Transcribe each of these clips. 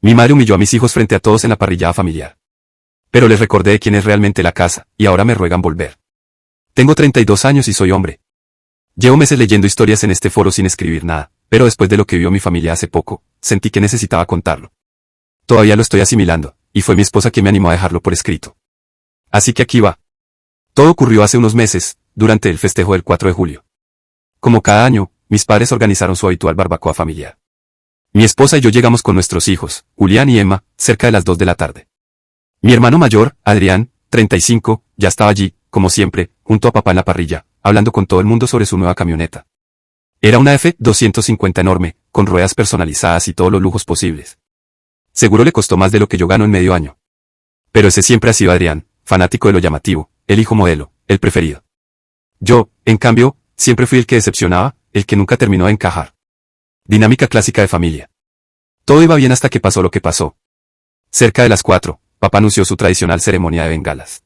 Mi madre humilló a mis hijos frente a todos en la parrillada familiar. Pero les recordé de quién es realmente la casa, y ahora me ruegan volver. Tengo 32 años y soy hombre. Llevo meses leyendo historias en este foro sin escribir nada, pero después de lo que vio mi familia hace poco, sentí que necesitaba contarlo. Todavía lo estoy asimilando, y fue mi esposa quien me animó a dejarlo por escrito. Así que aquí va. Todo ocurrió hace unos meses, durante el festejo del 4 de julio. Como cada año, mis padres organizaron su habitual barbacoa familiar. Mi esposa y yo llegamos con nuestros hijos, Julián y Emma, cerca de las 2 de la tarde. Mi hermano mayor, Adrián, 35, ya estaba allí, como siempre, junto a papá en la parrilla, hablando con todo el mundo sobre su nueva camioneta. Era una F-250 enorme, con ruedas personalizadas y todos los lujos posibles. Seguro le costó más de lo que yo gano en medio año. Pero ese siempre ha sido Adrián, fanático de lo llamativo, el hijo modelo, el preferido. Yo, en cambio, siempre fui el que decepcionaba, el que nunca terminó de encajar. Dinámica clásica de familia. Todo iba bien hasta que pasó lo que pasó. Cerca de las 4, papá anunció su tradicional ceremonia de bengalas.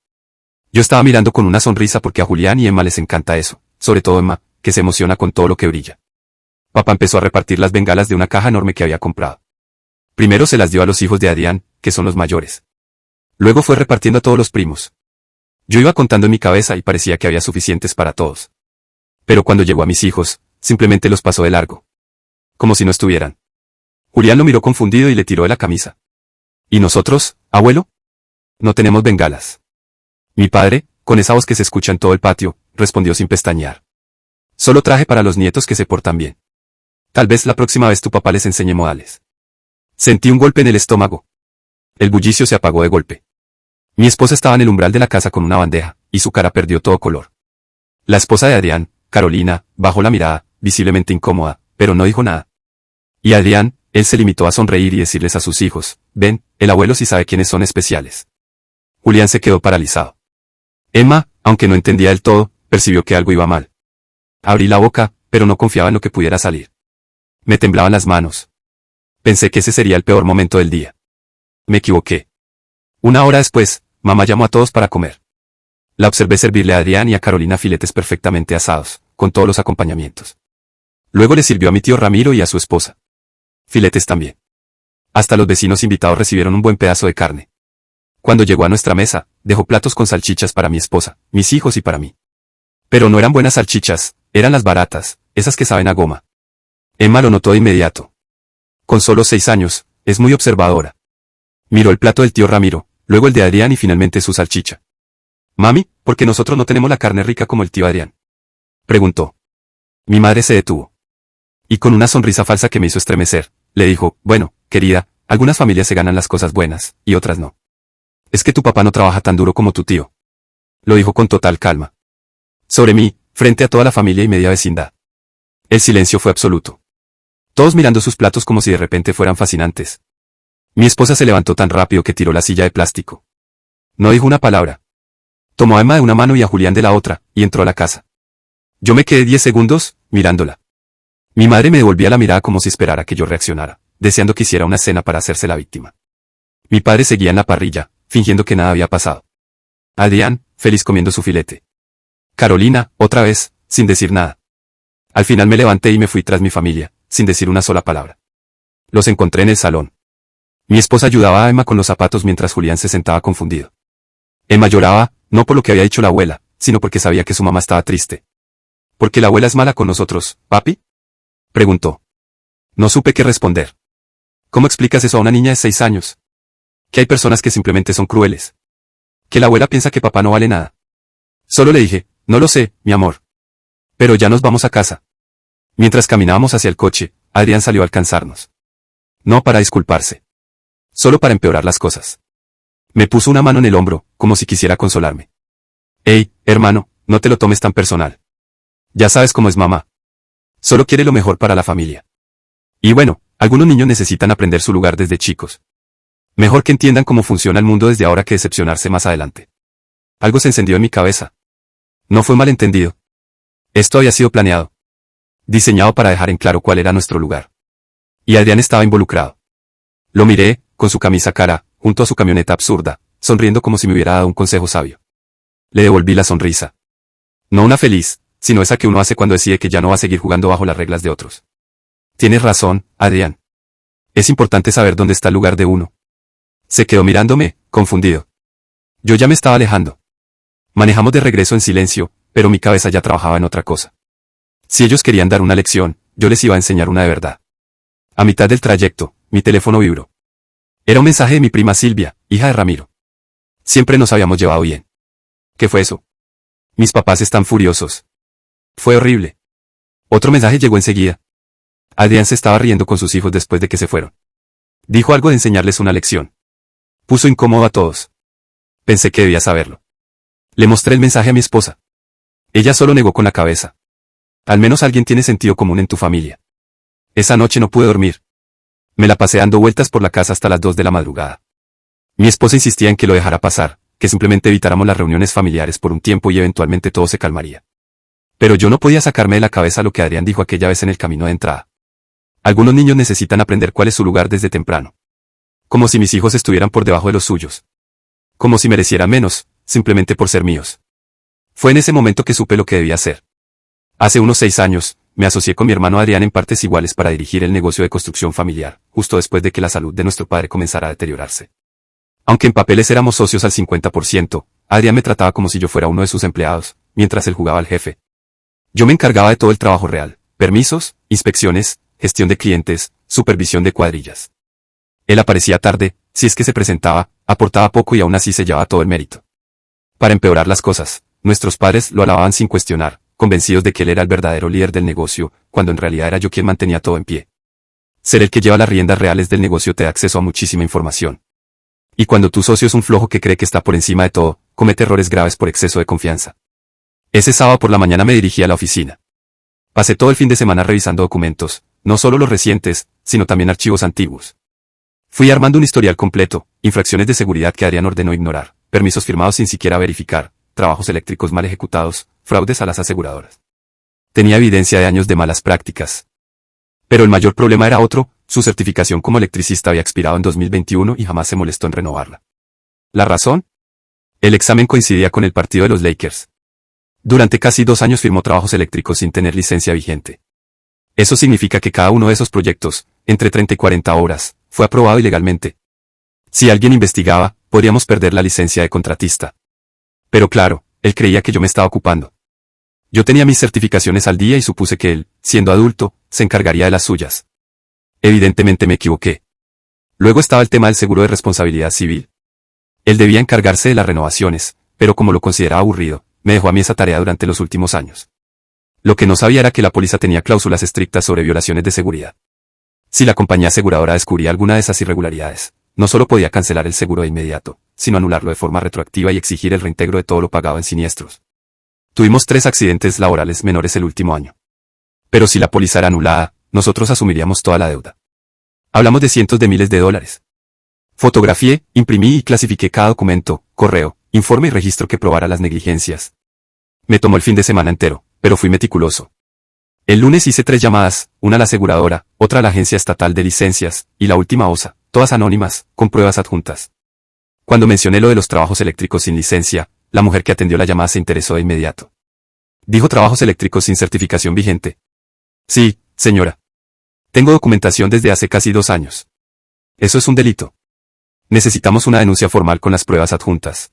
Yo estaba mirando con una sonrisa porque a Julián y Emma les encanta eso, sobre todo Emma, que se emociona con todo lo que brilla. Papá empezó a repartir las bengalas de una caja enorme que había comprado. Primero se las dio a los hijos de Adrián, que son los mayores. Luego fue repartiendo a todos los primos. Yo iba contando en mi cabeza y parecía que había suficientes para todos. Pero cuando llegó a mis hijos, simplemente los pasó de largo. Como si no estuvieran. Julián lo miró confundido y le tiró de la camisa. ¿Y nosotros, abuelo? No tenemos bengalas. Mi padre, con esa voz que se escucha en todo el patio, respondió sin pestañear. Solo traje para los nietos que se portan bien. Tal vez la próxima vez tu papá les enseñe modales. Sentí un golpe en el estómago. El bullicio se apagó de golpe. Mi esposa estaba en el umbral de la casa con una bandeja, y su cara perdió todo color. La esposa de Adrián, Carolina, bajó la mirada, visiblemente incómoda, pero no dijo nada. Y Adrián, él se limitó a sonreír y decirles a sus hijos, ven, el abuelo sí sabe quiénes son especiales. Julián se quedó paralizado. Emma, aunque no entendía del todo, percibió que algo iba mal. Abrí la boca, pero no confiaba en lo que pudiera salir. Me temblaban las manos. Pensé que ese sería el peor momento del día. Me equivoqué. Una hora después, mamá llamó a todos para comer. La observé servirle a Adrián y a Carolina filetes perfectamente asados, con todos los acompañamientos. Luego le sirvió a mi tío Ramiro y a su esposa. Filetes también. Hasta los vecinos invitados recibieron un buen pedazo de carne. Cuando llegó a nuestra mesa, dejó platos con salchichas para mi esposa, mis hijos y para mí. Pero no eran buenas salchichas, eran las baratas, esas que saben a goma. Emma lo notó de inmediato. Con solo 6 años, es muy observadora. Miró el plato del tío Ramiro, luego el de Adrián y finalmente su salchicha. Mami, ¿por qué nosotros no tenemos la carne rica como el tío Adrián? Preguntó. Mi madre se detuvo. Y con una sonrisa falsa que me hizo estremecer, le dijo, bueno, querida, algunas familias se ganan las cosas buenas, y otras no. Es que tu papá no trabaja tan duro como tu tío. Lo dijo con total calma. Sobre mí, frente a toda la familia y media vecindad. El silencio fue absoluto. Todos mirando sus platos como si de repente fueran fascinantes. Mi esposa se levantó tan rápido que tiró la silla de plástico. No dijo una palabra. Tomó a Emma de una mano y a Julián de la otra, y entró a la casa. Yo me quedé 10 segundos, mirándola. Mi madre me devolvía la mirada como si esperara que yo reaccionara, deseando que hiciera una escena para hacerse la víctima. Mi padre seguía en la parrilla, fingiendo que nada había pasado. Adrián, feliz comiendo su filete. Carolina, otra vez, sin decir nada. Al final me levanté y me fui tras mi familia, sin decir una sola palabra. Los encontré en el salón. Mi esposa ayudaba a Emma con los zapatos mientras Julián se sentaba confundido. Emma lloraba, no por lo que había dicho la abuela, sino porque sabía que su mamá estaba triste. ¿Por qué la abuela es mala con nosotros, papi? Preguntó. No supe qué responder. ¿Cómo explicas eso a una niña de 6 años? Que hay personas que simplemente son crueles. Que la abuela piensa que papá no vale nada. Solo le dije, no lo sé, mi amor. Pero ya nos vamos a casa. Mientras caminábamos hacia el coche, Adrián salió a alcanzarnos. No para disculparse. Solo para empeorar las cosas. Me puso una mano en el hombro, como si quisiera consolarme. Hey, hermano, no te lo tomes tan personal. Ya sabes cómo es mamá. Solo quiere lo mejor para la familia. Y bueno, algunos niños necesitan aprender su lugar desde chicos. Mejor que entiendan cómo funciona el mundo desde ahora que decepcionarse más adelante. Algo se encendió en mi cabeza. No fue malentendido. Esto había sido planeado. Diseñado para dejar en claro cuál era nuestro lugar. Y Adrián estaba involucrado. Lo miré, con su camisa cara, junto a su camioneta absurda, sonriendo como si me hubiera dado un consejo sabio. Le devolví la sonrisa. No una feliz, sino esa que uno hace cuando decide que ya no va a seguir jugando bajo las reglas de otros. Tienes razón, Adrián. Es importante saber dónde está el lugar de uno. Se quedó mirándome, confundido. Yo ya me estaba alejando. Manejamos de regreso en silencio, pero mi cabeza ya trabajaba en otra cosa. Si ellos querían dar una lección, yo les iba a enseñar una de verdad. A mitad del trayecto, mi teléfono vibró. Era un mensaje de mi prima Silvia, hija de Ramiro. Siempre nos habíamos llevado bien. ¿Qué fue eso? Mis papás están furiosos. Fue horrible. Otro mensaje llegó enseguida. Adrián se estaba riendo con sus hijos después de que se fueron. Dijo algo de enseñarles una lección. Puso incómodo a todos. Pensé que debía saberlo. Le mostré el mensaje a mi esposa. Ella solo negó con la cabeza. Al menos alguien tiene sentido común en tu familia. Esa noche no pude dormir. Me la pasé dando vueltas por la casa hasta las 2 de la madrugada. Mi esposa insistía en que lo dejara pasar, que simplemente evitáramos las reuniones familiares por un tiempo y eventualmente todo se calmaría. Pero yo no podía sacarme de la cabeza lo que Adrián dijo aquella vez en el camino de entrada. Algunos niños necesitan aprender cuál es su lugar desde temprano. Como si mis hijos estuvieran por debajo de los suyos. Como si merecieran menos, simplemente por ser míos. Fue en ese momento que supe lo que debía hacer. Hace unos 6 años, me asocié con mi hermano Adrián en partes iguales para dirigir el negocio de construcción familiar, justo después de que la salud de nuestro padre comenzara a deteriorarse. Aunque en papeles éramos socios al 50%, Adrián me trataba como si yo fuera uno de sus empleados, mientras él jugaba al jefe. Yo me encargaba de todo el trabajo real, permisos, inspecciones, gestión de clientes, supervisión de cuadrillas. Él aparecía tarde, si es que se presentaba, aportaba poco y aún así se llevaba todo el mérito. Para empeorar las cosas, nuestros padres lo alababan sin cuestionar, convencidos de que él era el verdadero líder del negocio, cuando en realidad era yo quien mantenía todo en pie. Ser el que lleva las riendas reales del negocio te da acceso a muchísima información. Y cuando tu socio es un flojo que cree que está por encima de todo, comete errores graves por exceso de confianza. Ese sábado por la mañana me dirigí a la oficina. Pasé todo el fin de semana revisando documentos, no solo los recientes, sino también archivos antiguos. Fui armando un historial completo, infracciones de seguridad que Adrián ordenó ignorar, permisos firmados sin siquiera verificar, trabajos eléctricos mal ejecutados, fraudes a las aseguradoras. Tenía evidencia de años de malas prácticas. Pero el mayor problema era otro, su certificación como electricista había expirado en 2021 y jamás se molestó en renovarla. ¿La razón? El examen coincidía con el partido de los Lakers. Durante casi 2 años firmó trabajos eléctricos sin tener licencia vigente. Eso significa que cada uno de esos proyectos, entre 30 y 40 horas, fue aprobado ilegalmente. Si alguien investigaba, podríamos perder la licencia de contratista. Pero claro, él creía que yo me estaba ocupando. Yo tenía mis certificaciones al día y supuse que él, siendo adulto, se encargaría de las suyas. Evidentemente me equivoqué. Luego estaba el tema del seguro de responsabilidad civil. Él debía encargarse de las renovaciones, pero como lo consideraba aburrido, me dejó a mí esa tarea durante los últimos años. Lo que no sabía era que la póliza tenía cláusulas estrictas sobre violaciones de seguridad. Si la compañía aseguradora descubría alguna de esas irregularidades, no solo podía cancelar el seguro de inmediato, sino anularlo de forma retroactiva y exigir el reintegro de todo lo pagado en siniestros. Tuvimos 3 accidentes laborales menores el último año. Pero si la póliza era anulada, nosotros asumiríamos toda la deuda. Hablamos de cientos de miles de dólares. Fotografié, imprimí y clasifiqué cada documento, correo, informe y registro que probara las negligencias. Me tomó el fin de semana entero, pero fui meticuloso. El lunes hice 3 llamadas, una a la aseguradora, otra a la Agencia Estatal de Licencias, y la última a OSA, todas anónimas, con pruebas adjuntas. Cuando mencioné lo de los trabajos eléctricos sin licencia, la mujer que atendió la llamada se interesó de inmediato. Dijo trabajos eléctricos sin certificación vigente. Sí, señora. Tengo documentación desde hace casi 2 años. Eso es un delito. Necesitamos una denuncia formal con las pruebas adjuntas.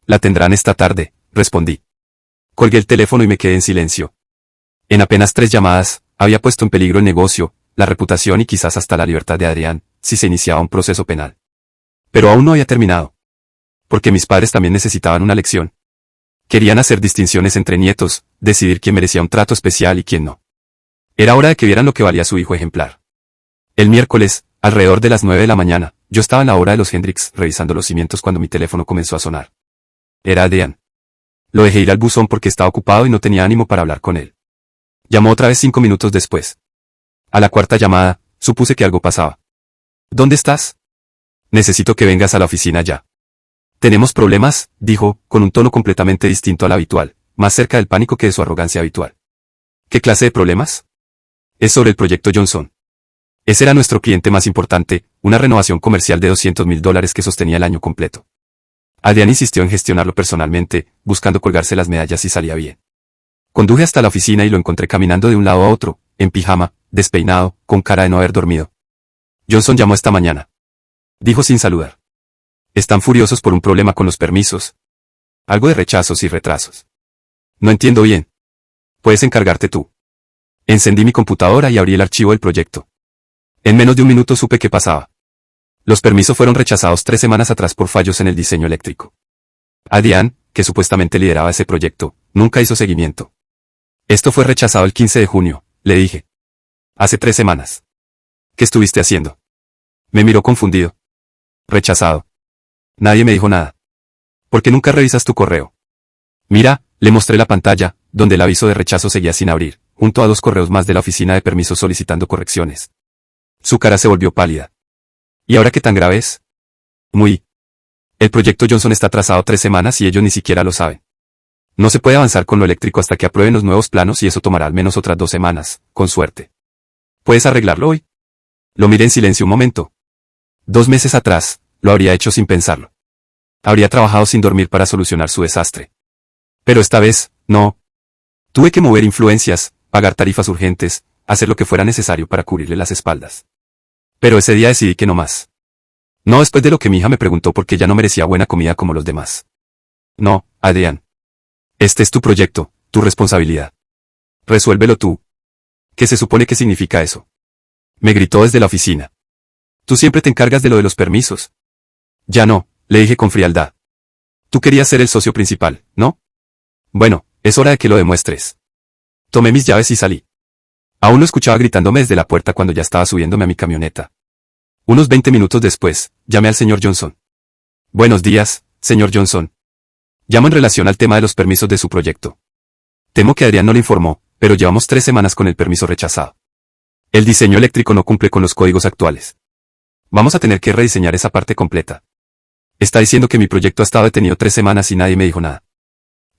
La tendrán esta tarde, respondí. Colgué el teléfono y me quedé en silencio. En apenas 3 llamadas, había puesto en peligro el negocio, la reputación y quizás hasta la libertad de Adrián, si se iniciaba un proceso penal. Pero aún no había terminado. Porque mis padres también necesitaban una lección. Querían hacer distinciones entre nietos, decidir quién merecía un trato especial y quién no. Era hora de que vieran lo que valía su hijo ejemplar. El miércoles, alrededor de las 9 de la mañana, yo estaba en la obra de los Hendricks revisando los cimientos cuando mi teléfono comenzó a sonar. Era Adrián. Lo dejé ir al buzón porque estaba ocupado y no tenía ánimo para hablar con él. Llamó otra vez 5 minutos después. A la 4ª llamada, supuse que algo pasaba. ¿Dónde estás? Necesito que vengas a la oficina ya. Tenemos problemas, dijo, con un tono completamente distinto al habitual, más cerca del pánico que de su arrogancia habitual. ¿Qué clase de problemas? Es sobre el proyecto Johnson. Ese era nuestro cliente más importante, una renovación comercial de $200,000 que sostenía el año completo. Adrián insistió en gestionarlo personalmente, buscando colgarse las medallas si salía bien. Conduje hasta la oficina y lo encontré caminando de un lado a otro, en pijama, despeinado, con cara de no haber dormido. Johnson llamó esta mañana. Dijo sin saludar. Están furiosos por un problema con los permisos. Algo de rechazos y retrasos. No entiendo bien. Puedes encargarte tú. Encendí mi computadora y abrí el archivo del proyecto. En menos de un minuto supe qué pasaba. Los permisos fueron rechazados 3 semanas atrás por fallos en el diseño eléctrico. Adrián, que supuestamente lideraba ese proyecto, nunca hizo seguimiento. Esto fue rechazado el 15 de junio, le dije. Hace 3 semanas. ¿Qué estuviste haciendo? Me miró confundido. Rechazado. Nadie me dijo nada. ¿Por qué nunca revisas tu correo? Mira, le mostré la pantalla, donde el aviso de rechazo seguía sin abrir, junto a 2 correos más de la oficina de permisos solicitando correcciones. Su cara se volvió pálida. ¿Y ahora qué tan grave es? Muy. El proyecto Johnson está atrasado 3 semanas y ellos ni siquiera lo saben. No se puede avanzar con lo eléctrico hasta que aprueben los nuevos planos y eso tomará al menos otras 2 semanas, con suerte. ¿Puedes arreglarlo hoy? Lo miré en silencio un momento. 2 meses atrás, lo habría hecho sin pensarlo. Habría trabajado sin dormir para solucionar su desastre. Pero esta vez, no. Tuve que mover influencias, pagar tarifas urgentes, hacer lo que fuera necesario para cubrirle las espaldas. Pero ese día decidí que no más. No después de lo que mi hija me preguntó por qué ya no merecía buena comida como los demás. No, Adrián. Este es tu proyecto, tu responsabilidad. Resuélvelo tú. ¿Qué se supone que significa eso? Me gritó desde la oficina. Tú siempre te encargas de lo de los permisos. Ya no, le dije con frialdad. Tú querías ser el socio principal, ¿no? Bueno, es hora de que lo demuestres. Tomé mis llaves y salí. Aún lo escuchaba gritándome desde la puerta cuando ya estaba subiéndome a mi camioneta. Unos 20 minutos después, llamé al señor Johnson. Buenos días, señor Johnson. Llamo en relación al tema de los permisos de su proyecto. Temo que Adrián no le informó, pero llevamos 3 semanas con el permiso rechazado. El diseño eléctrico no cumple con los códigos actuales. Vamos a tener que rediseñar esa parte completa. Está diciendo que mi proyecto ha estado detenido 3 semanas y nadie me dijo nada.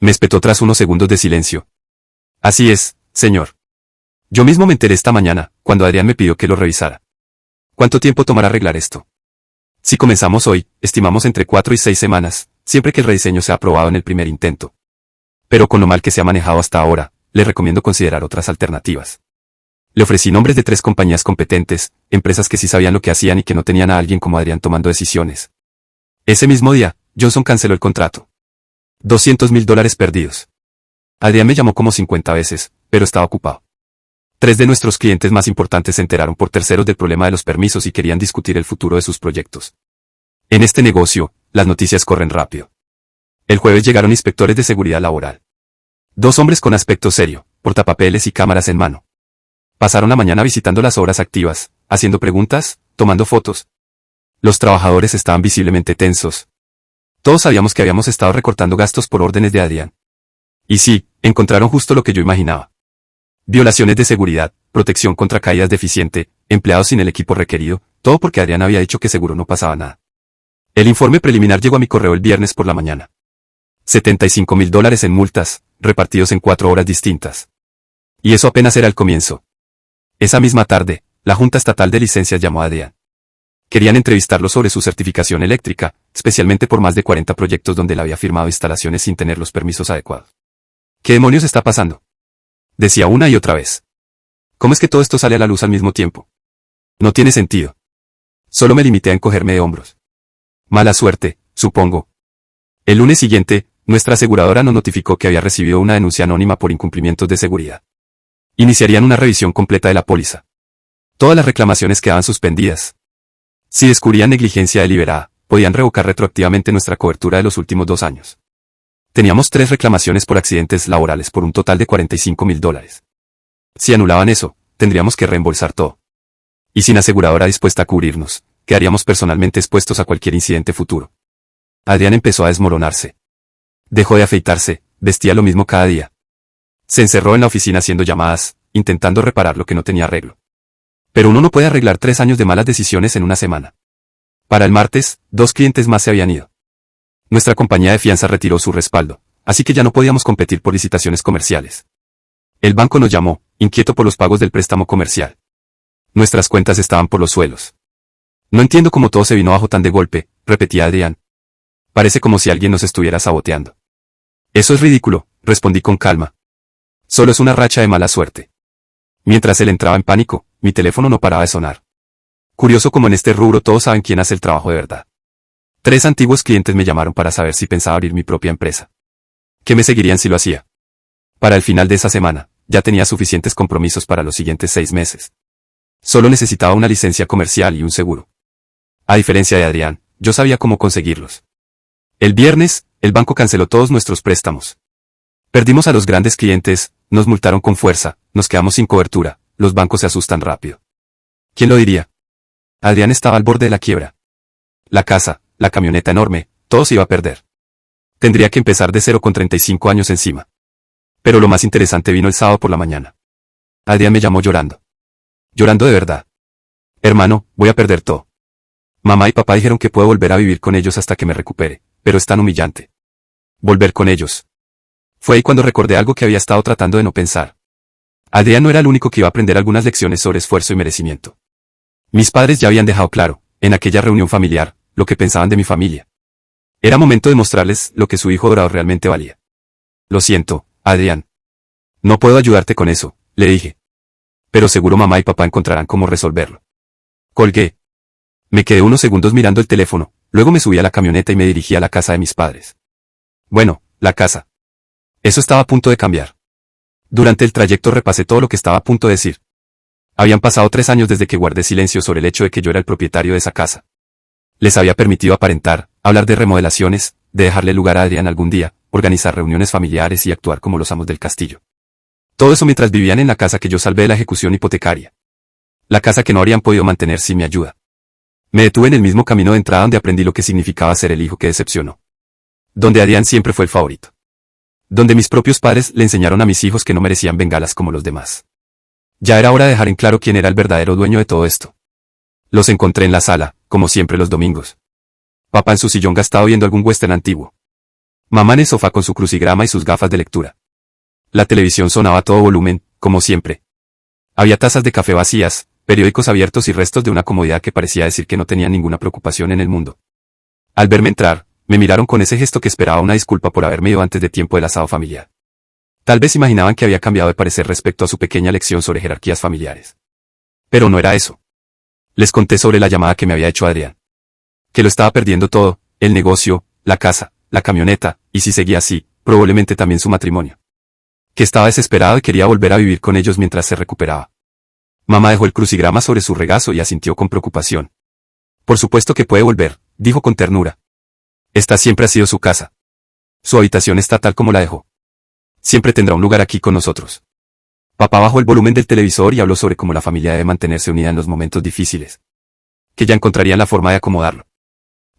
Me espetó tras unos segundos de silencio. Así es, señor. Yo mismo me enteré esta mañana, cuando Adrián me pidió que lo revisara. ¿Cuánto tiempo tomará arreglar esto? Si comenzamos hoy, estimamos entre 4 y 6 semanas, siempre que el rediseño sea aprobado en el primer intento. Pero con lo mal que se ha manejado hasta ahora, le recomiendo considerar otras alternativas. Le ofrecí nombres de 3 compañías competentes, empresas que sí sabían lo que hacían y que no tenían a alguien como Adrián tomando decisiones. Ese mismo día, Johnson canceló el contrato. $200,000 perdidos. Adrián me llamó como 50 veces, pero estaba ocupado. 3 de nuestros clientes más importantes se enteraron por terceros del problema de los permisos y querían discutir el futuro de sus proyectos. En este negocio, las noticias corren rápido. El jueves llegaron inspectores de seguridad laboral. 2 hombres con aspecto serio, portapapeles y cámaras en mano. Pasaron la mañana visitando las obras activas, haciendo preguntas, tomando fotos. Los trabajadores estaban visiblemente tensos. Todos sabíamos que habíamos estado recortando gastos por órdenes de Adrián. Y sí, encontraron justo lo que yo imaginaba. Violaciones de seguridad, protección contra caídas deficiente, empleados sin el equipo requerido, todo porque Adrián había dicho que seguro no pasaba nada. El informe preliminar llegó a mi correo el viernes por la mañana. $75,000 en multas, repartidos en 4 horas distintas. Y eso apenas era el comienzo. Esa misma tarde, la Junta Estatal de Licencias llamó a Adrián. Querían entrevistarlo sobre su certificación eléctrica, especialmente por más de 40 proyectos donde él había firmado instalaciones sin tener los permisos adecuados. ¿Qué demonios está pasando?, decía una y otra vez. ¿Cómo es que todo esto sale a la luz al mismo tiempo? No tiene sentido. Solo me limité a encogerme de hombros. Mala suerte, supongo. El lunes siguiente, nuestra aseguradora nos notificó que había recibido una denuncia anónima por incumplimientos de seguridad. Iniciarían una revisión completa de la póliza. Todas las reclamaciones quedaban suspendidas. Si descubrían negligencia deliberada, podían revocar retroactivamente nuestra cobertura de los últimos 2 años. Teníamos 3 reclamaciones por accidentes laborales por un total de $45,000. Si anulaban eso, tendríamos que reembolsar todo. Y sin aseguradora dispuesta a cubrirnos, quedaríamos personalmente expuestos a cualquier incidente futuro. Adrián empezó a desmoronarse. Dejó de afeitarse, vestía lo mismo cada día. Se encerró en la oficina haciendo llamadas, intentando reparar lo que no tenía arreglo. Pero uno no puede arreglar 3 años de malas decisiones en una semana. Para el martes, 2 clientes más se habían ido. Nuestra compañía de fianza retiró su respaldo, así que ya no podíamos competir por licitaciones comerciales. El banco nos llamó, inquieto por los pagos del préstamo comercial. Nuestras cuentas estaban por los suelos. No entiendo cómo todo se vino abajo tan de golpe, repetía Adrián. Parece como si alguien nos estuviera saboteando. Eso es ridículo, respondí con calma. Solo es una racha de mala suerte. Mientras él entraba en pánico, mi teléfono no paraba de sonar. Curioso como en este rubro todos saben quién hace el trabajo de verdad. 3 antiguos clientes me llamaron para saber si pensaba abrir mi propia empresa. ¿Qué me seguirían si lo hacía? Para el final de esa semana, ya tenía suficientes compromisos para los siguientes 6 meses. Solo necesitaba una licencia comercial y un seguro. A diferencia de Adrián, yo sabía cómo conseguirlos. El viernes, el banco canceló todos nuestros préstamos. Perdimos a los grandes clientes, nos multaron con fuerza, nos quedamos sin cobertura, los bancos se asustan rápido. ¿Quién lo diría? Adrián estaba al borde de la quiebra. La casa, la camioneta enorme, todo se iba a perder. Tendría que empezar de cero con 35 años encima. Pero lo más interesante vino el sábado por la mañana. Adrián me llamó llorando. Llorando de verdad. Hermano, voy a perder todo. Mamá y papá dijeron que puedo volver a vivir con ellos hasta que me recupere, pero es tan humillante. Volver con ellos. Fue ahí cuando recordé algo que había estado tratando de no pensar. Adrián no era el único que iba a aprender algunas lecciones sobre esfuerzo y merecimiento. Mis padres ya habían dejado claro, en aquella reunión familiar, lo que pensaban de mi familia. Era momento de mostrarles lo que su hijo dorado realmente valía. Lo siento, Adrián. No puedo ayudarte con eso, le dije. Pero seguro mamá y papá encontrarán cómo resolverlo. Colgué. Me quedé unos segundos mirando el teléfono, luego me subí a la camioneta y me dirigí a la casa de mis padres. Bueno, la casa. Eso estaba a punto de cambiar. Durante el trayecto repasé todo lo que estaba a punto de decir. Habían pasado 3 años desde que guardé silencio sobre el hecho de que yo era el propietario de esa casa. Les había permitido aparentar, hablar de remodelaciones, de dejarle lugar a Adrián algún día, organizar reuniones familiares y actuar como los amos del castillo. Todo eso mientras vivían en la casa que yo salvé de la ejecución hipotecaria. La casa que no habrían podido mantener sin mi ayuda. Me detuve en el mismo camino de entrada donde aprendí lo que significaba ser el hijo que decepcionó. Donde Adrián siempre fue el favorito. Donde mis propios padres le enseñaron a mis hijos que no merecían bengalas como los demás. Ya era hora de dejar en claro quién era el verdadero dueño de todo esto. Los encontré en la sala, como siempre los domingos. Papá en su sillón gastado viendo algún western antiguo. Mamá en el sofá con su crucigrama y sus gafas de lectura. La televisión sonaba a todo volumen, como siempre. Había tazas de café vacías, periódicos abiertos y restos de una comodidad que parecía decir que no tenía ninguna preocupación en el mundo. Al verme entrar, me miraron con ese gesto que esperaba una disculpa por haberme ido antes de tiempo del asado familiar. Tal vez imaginaban que había cambiado de parecer respecto a su pequeña lección sobre jerarquías familiares. Pero no era eso. Les conté sobre la llamada que me había hecho Adrián. Que lo estaba perdiendo todo, el negocio, la casa, la camioneta, y si seguía así, probablemente también su matrimonio. Que estaba desesperado y quería volver a vivir con ellos mientras se recuperaba. Mamá dejó el crucigrama sobre su regazo y asintió con preocupación. Por supuesto que puede volver, dijo con ternura. Esta siempre ha sido su casa. Su habitación está tal como la dejó. Siempre tendrá un lugar aquí con nosotros. Papá bajó el volumen del televisor y habló sobre cómo la familia debe mantenerse unida en los momentos difíciles. Que ya encontrarían la forma de acomodarlo.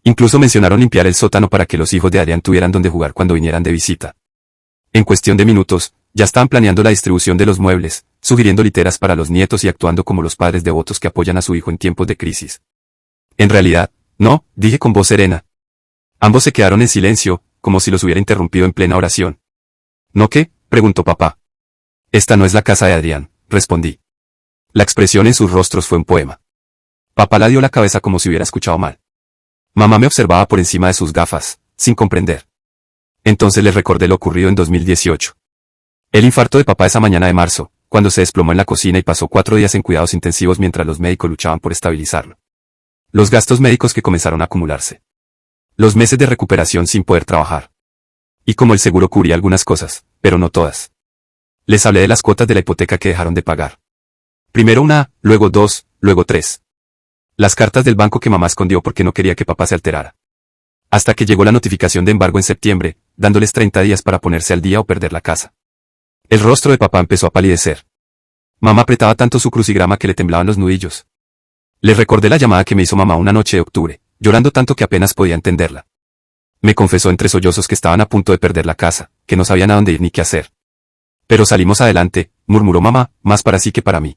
Incluso mencionaron limpiar el sótano para que los hijos de Adrián tuvieran donde jugar cuando vinieran de visita. En cuestión de minutos, ya estaban planeando la distribución de los muebles, sugiriendo literas para los nietos y actuando como los padres devotos que apoyan a su hijo en tiempos de crisis. En realidad, no, dije con voz serena. Ambos se quedaron en silencio, como si los hubiera interrumpido en plena oración. ¿No qué?, preguntó papá. Esta no es la casa de Adrián, respondí. La expresión en sus rostros fue un poema. Papá la dio la cabeza como si hubiera escuchado mal. Mamá me observaba por encima de sus gafas, sin comprender. Entonces les recordé lo ocurrido en 2018. El infarto de papá esa mañana de marzo, cuando se desplomó en la cocina y pasó 4 días en cuidados intensivos mientras los médicos luchaban por estabilizarlo. Los gastos médicos que comenzaron a acumularse. Los meses de recuperación sin poder trabajar. Y como el seguro cubría algunas cosas, pero no todas. Les hablé de las cuotas de la hipoteca que dejaron de pagar. Primero una, luego 2, luego 3. Las cartas del banco que mamá escondió porque no quería que papá se alterara. Hasta que llegó la notificación de embargo en septiembre, dándoles 30 días para ponerse al día o perder la casa. El rostro de papá empezó a palidecer. Mamá apretaba tanto su crucigrama que le temblaban los nudillos. Les recordé la llamada que me hizo mamá una noche de octubre, llorando tanto que apenas podía entenderla. Me confesó entre sollozos que estaban a punto de perder la casa, que no sabían a dónde ir ni qué hacer. Pero salimos adelante, murmuró mamá, más para sí que para mí.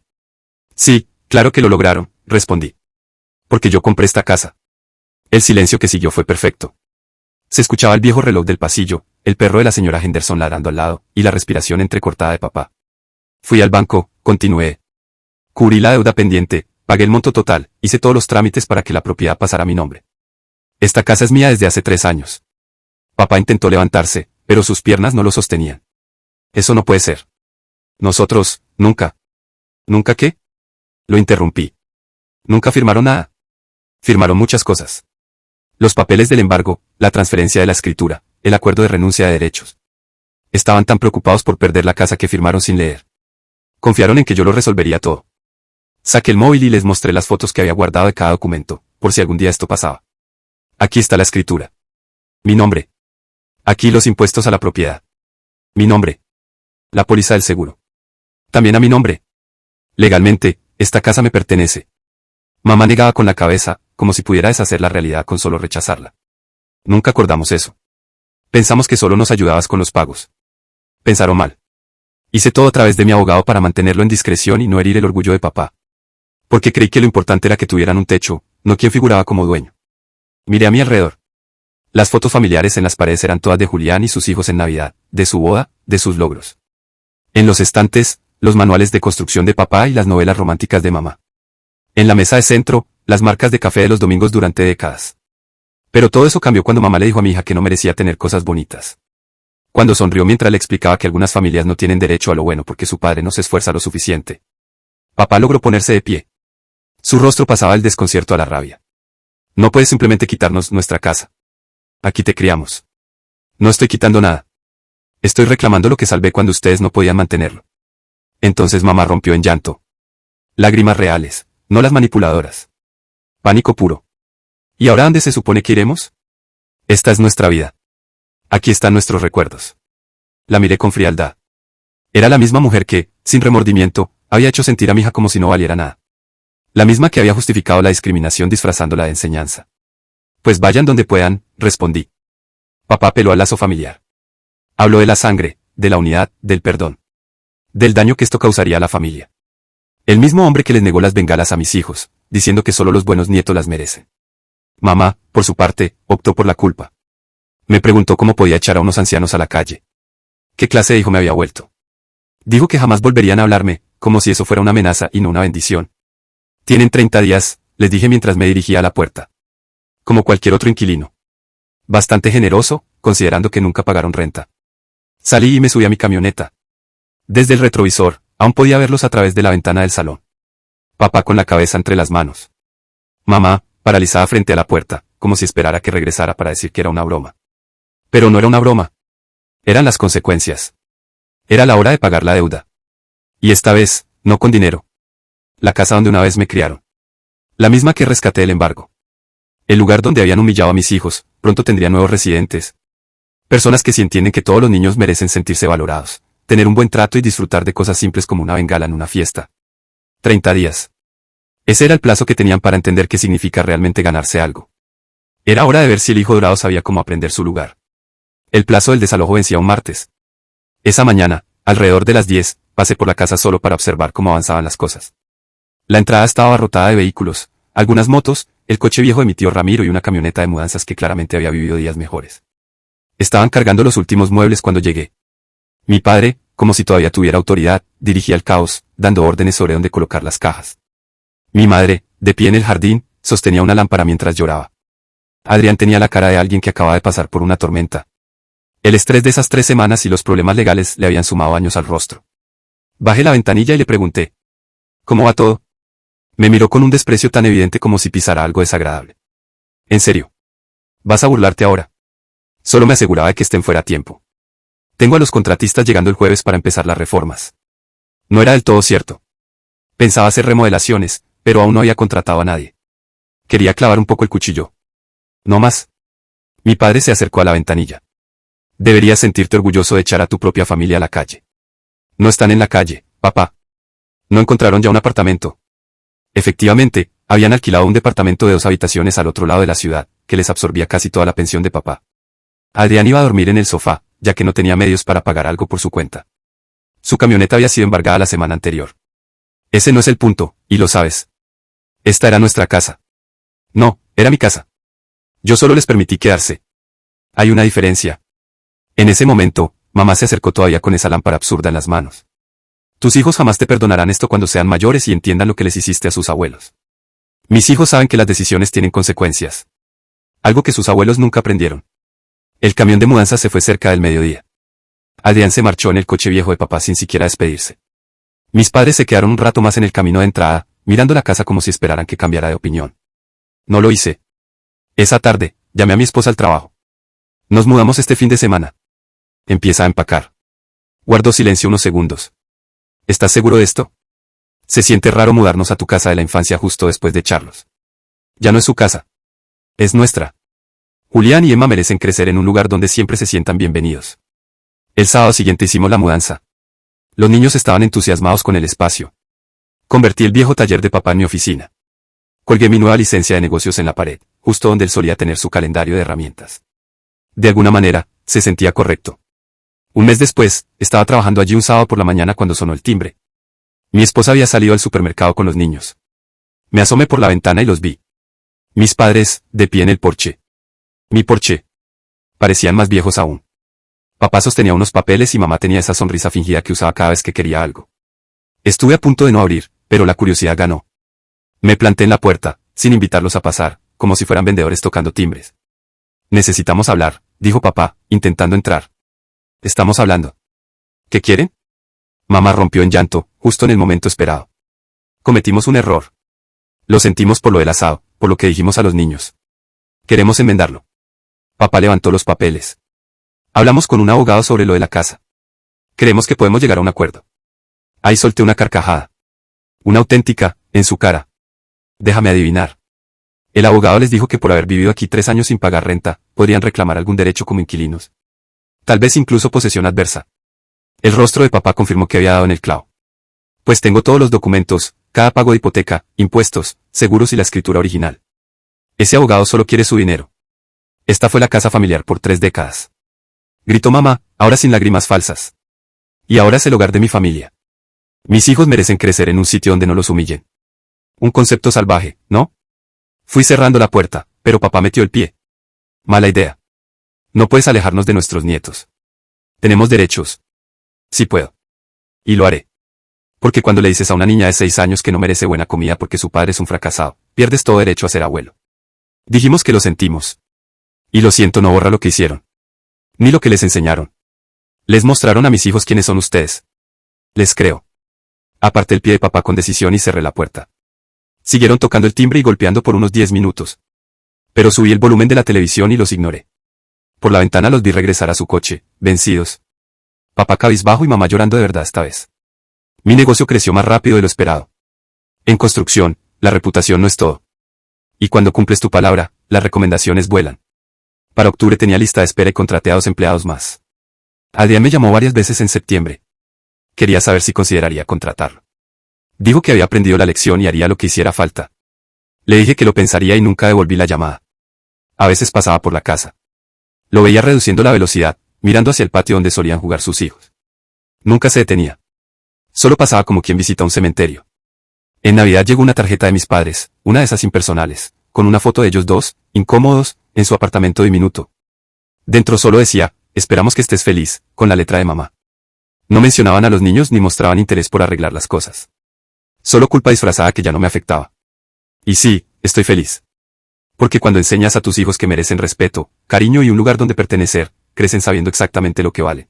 Sí, claro que lo lograron, respondí. Porque yo compré esta casa. El silencio que siguió fue perfecto. Se escuchaba el viejo reloj del pasillo, el perro de la señora Henderson ladrando al lado, y la respiración entrecortada de papá. Fui al banco, continué. Cubrí la deuda pendiente, pagué el monto total, hice todos los trámites para que la propiedad pasara a mi nombre. Esta casa es mía desde hace 3 años. Papá intentó levantarse, pero sus piernas no lo sostenían. Eso no puede ser. Nosotros, nunca. ¿Nunca qué? Lo interrumpí. Nunca firmaron nada. Firmaron muchas cosas. Los papeles del embargo, la transferencia de la escritura, el acuerdo de renuncia de derechos. Estaban tan preocupados por perder la casa que firmaron sin leer. Confiaron en que yo lo resolvería todo. Saqué el móvil y les mostré las fotos que había guardado de cada documento, por si algún día esto pasaba. Aquí está la escritura. Mi nombre. Aquí los impuestos a la propiedad. Mi nombre. La póliza del seguro. También a mi nombre. Legalmente, esta casa me pertenece. Mamá negaba con la cabeza, como si pudiera deshacer la realidad con solo rechazarla. Nunca acordamos eso. Pensamos que solo nos ayudabas con los pagos. Pensaron mal. Hice todo a través de mi abogado para mantenerlo en discreción y no herir el orgullo de papá. Porque creí que lo importante era que tuvieran un techo, no quien figuraba como dueño. Miré a mi alrededor. Las fotos familiares en las paredes eran todas de Julián y sus hijos en Navidad, de su boda, de sus logros. En los estantes, los manuales de construcción de papá y las novelas románticas de mamá. En la mesa de centro, las marcas de café de los domingos durante décadas. Pero todo eso cambió cuando mamá le dijo a mi hija que no merecía tener cosas bonitas. Cuando sonrió mientras le explicaba que algunas familias no tienen derecho a lo bueno porque su padre no se esfuerza lo suficiente. Papá logró ponerse de pie. Su rostro pasaba del desconcierto a la rabia. No puedes simplemente quitarnos nuestra casa. Aquí te criamos. No estoy quitando nada. Estoy reclamando lo que salvé cuando ustedes no podían mantenerlo. Entonces mamá rompió en llanto. Lágrimas reales, no las manipuladoras. Pánico puro. ¿Y ahora dónde se supone que iremos? Esta es nuestra vida. Aquí están nuestros recuerdos. La miré con frialdad. Era la misma mujer que, sin remordimiento, había hecho sentir a mi hija como si no valiera nada. La misma que había justificado la discriminación disfrazándola de enseñanza. Pues vayan donde puedan, respondí. Papá apeló al lazo familiar. Habló de la sangre, de la unidad, del perdón. Del daño que esto causaría a la familia. El mismo hombre que les negó las bengalas a mis hijos, diciendo que solo los buenos nietos las merecen. Mamá, por su parte, optó por la culpa. Me preguntó cómo podía echar a unos ancianos a la calle. ¿Qué clase de hijo me había vuelto? Dijo que jamás volverían a hablarme, como si eso fuera una amenaza y no una bendición. Tienen 30 días, les dije mientras me dirigía a la puerta. Como cualquier otro inquilino. Bastante generoso, considerando que nunca pagaron renta. Salí y me subí a mi camioneta. Desde el retrovisor, aún podía verlos a través de la ventana del salón. Papá con la cabeza entre las manos. Mamá, paralizada frente a la puerta, como si esperara que regresara para decir que era una broma. Pero no era una broma. Eran las consecuencias. Era la hora de pagar la deuda. Y esta vez, no con dinero. La casa donde una vez me criaron. La misma que rescaté del embargo. El lugar donde habían humillado a mis hijos, pronto tendría nuevos residentes. Personas que sí entienden que todos los niños merecen sentirse valorados, tener un buen trato y disfrutar de cosas simples como una bengala en una fiesta. 30 días. Ese era el plazo que tenían para entender qué significa realmente ganarse algo. Era hora de ver si el hijo dorado sabía cómo aprender su lugar. El plazo del desalojo vencía un martes. Esa mañana, alrededor de las 10, pasé por la casa solo para observar cómo avanzaban las cosas. La entrada estaba abarrotada de vehículos, algunas motos, el coche viejo de mi tío Ramiro y una camioneta de mudanzas que claramente había vivido días mejores. Estaban cargando los últimos muebles cuando llegué. Mi padre, como si todavía tuviera autoridad, dirigía el caos, dando órdenes sobre dónde colocar las cajas. Mi madre, de pie en el jardín, sostenía una lámpara mientras lloraba. Adrián tenía la cara de alguien que acaba de pasar por una tormenta. El estrés de esas 3 semanas y los problemas legales le habían sumado años al rostro. Bajé la ventanilla y le pregunté. ¿Cómo va todo? Me miró con un desprecio tan evidente como si pisara algo desagradable. ¿En serio? ¿Vas a burlarte ahora? Solo me aseguraba de que estén fuera a tiempo. Tengo a los contratistas llegando el jueves para empezar las reformas. No era del todo cierto. Pensaba hacer remodelaciones, pero aún no había contratado a nadie. Quería clavar un poco el cuchillo. No más. Mi padre se acercó a la ventanilla. Deberías sentirte orgulloso de echar a tu propia familia a la calle. No están en la calle, papá. No encontraron ya un apartamento. Efectivamente, habían alquilado un departamento de 2 habitaciones al otro lado de la ciudad, que les absorbía casi toda la pensión de papá. Adrián iba a dormir en el sofá, ya que no tenía medios para pagar algo por su cuenta. Su camioneta había sido embargada la semana anterior. Ese no es el punto, y lo sabes. Esta era nuestra casa. No, era mi casa. Yo solo les permití quedarse. Hay una diferencia. En ese momento, mamá se acercó todavía con esa lámpara absurda en las manos. Tus hijos jamás te perdonarán esto cuando sean mayores y entiendan lo que les hiciste a sus abuelos. Mis hijos saben que las decisiones tienen consecuencias. Algo que sus abuelos nunca aprendieron. El camión de mudanzas se fue cerca del mediodía. Adrián se marchó en el coche viejo de papá sin siquiera despedirse. Mis padres se quedaron un rato más en el camino de entrada, mirando la casa como si esperaran que cambiara de opinión. No lo hice. Esa tarde, llamé a mi esposa al trabajo. Nos mudamos este fin de semana. Empieza a empacar. Guardó silencio unos segundos. ¿Estás seguro de esto? Se siente raro mudarnos a tu casa de la infancia justo después de echarlos. Ya no es su casa. Es nuestra. Julián y Emma merecen crecer en un lugar donde siempre se sientan bienvenidos. El sábado siguiente hicimos la mudanza. Los niños estaban entusiasmados con el espacio. Convertí el viejo taller de papá en mi oficina. Colgué mi nueva licencia de negocios en la pared, justo donde él solía tener su calendario de herramientas. De alguna manera, se sentía correcto. Un mes después, estaba trabajando allí un sábado por la mañana cuando sonó el timbre. Mi esposa había salido al supermercado con los niños. Me asomé por la ventana y los vi. Mis padres, de pie en el porche. Mi porche. Parecían más viejos aún. Papá sostenía unos papeles y mamá tenía esa sonrisa fingida que usaba cada vez que quería algo. Estuve a punto de no abrir, pero la curiosidad ganó. Me planté en la puerta, sin invitarlos a pasar, como si fueran vendedores tocando timbres. Necesitamos hablar, dijo papá, intentando entrar. Estamos hablando. ¿Qué quieren? Mamá rompió en llanto, justo en el momento esperado. Cometimos un error. Lo sentimos por lo del asado, por lo que dijimos a los niños. Queremos enmendarlo. Papá levantó los papeles. Hablamos con un abogado sobre lo de la casa. Creemos que podemos llegar a un acuerdo. Ahí solté una carcajada. Una auténtica, en su cara. Déjame adivinar. El abogado les dijo que por haber vivido aquí 3 años sin pagar renta, podrían reclamar algún derecho como inquilinos. Tal vez incluso posesión adversa. El rostro de papá confirmó que había dado en el clavo. Pues tengo todos los documentos, cada pago de hipoteca, impuestos, seguros y la escritura original. Ese abogado solo quiere su dinero. Esta fue la casa familiar por 3 décadas. Gritó mamá, ahora sin lágrimas falsas. Y ahora es el hogar de mi familia. Mis hijos merecen crecer en un sitio donde no los humillen. Un concepto salvaje, ¿no? Fui cerrando la puerta, pero papá metió el pie. Mala idea. No puedes alejarnos de nuestros nietos. Tenemos derechos. Sí puedo. Y lo haré. Porque cuando le dices a una niña de 6 años que no merece buena comida porque su padre es un fracasado, pierdes todo derecho a ser abuelo. Dijimos que lo sentimos. Y lo siento no borra lo que hicieron. Ni lo que les enseñaron. Les mostraron a mis hijos quiénes son ustedes. Les creo. Aparté el pie de papá con decisión y cerré la puerta. Siguieron tocando el timbre y golpeando por unos 10 minutos. Pero subí el volumen de la televisión y los ignoré. Por la ventana los vi regresar a su coche, vencidos. Papá cabizbajo y mamá llorando de verdad esta vez. Mi negocio creció más rápido de lo esperado. En construcción, la reputación no es todo. Y cuando cumples tu palabra, las recomendaciones vuelan. Para octubre tenía lista de espera y contraté a 2 empleados más. Adrián me llamó varias veces en septiembre. Quería saber si consideraría contratarlo. Dijo que había aprendido la lección y haría lo que hiciera falta. Le dije que lo pensaría y nunca devolví la llamada. A veces pasaba por la casa. Lo veía reduciendo la velocidad, mirando hacia el patio donde solían jugar sus hijos. Nunca se detenía. Solo pasaba como quien visita un cementerio. En Navidad llegó una tarjeta de mis padres, una de esas impersonales, con una foto de ellos dos, incómodos, en su apartamento diminuto. Dentro solo decía, esperamos que estés feliz, con la letra de mamá. No mencionaban a los niños ni mostraban interés por arreglar las cosas. Solo culpa disfrazada que ya no me afectaba. Y sí, estoy feliz. Porque cuando enseñas a tus hijos que merecen respeto, cariño y un lugar donde pertenecer, crecen sabiendo exactamente lo que vale.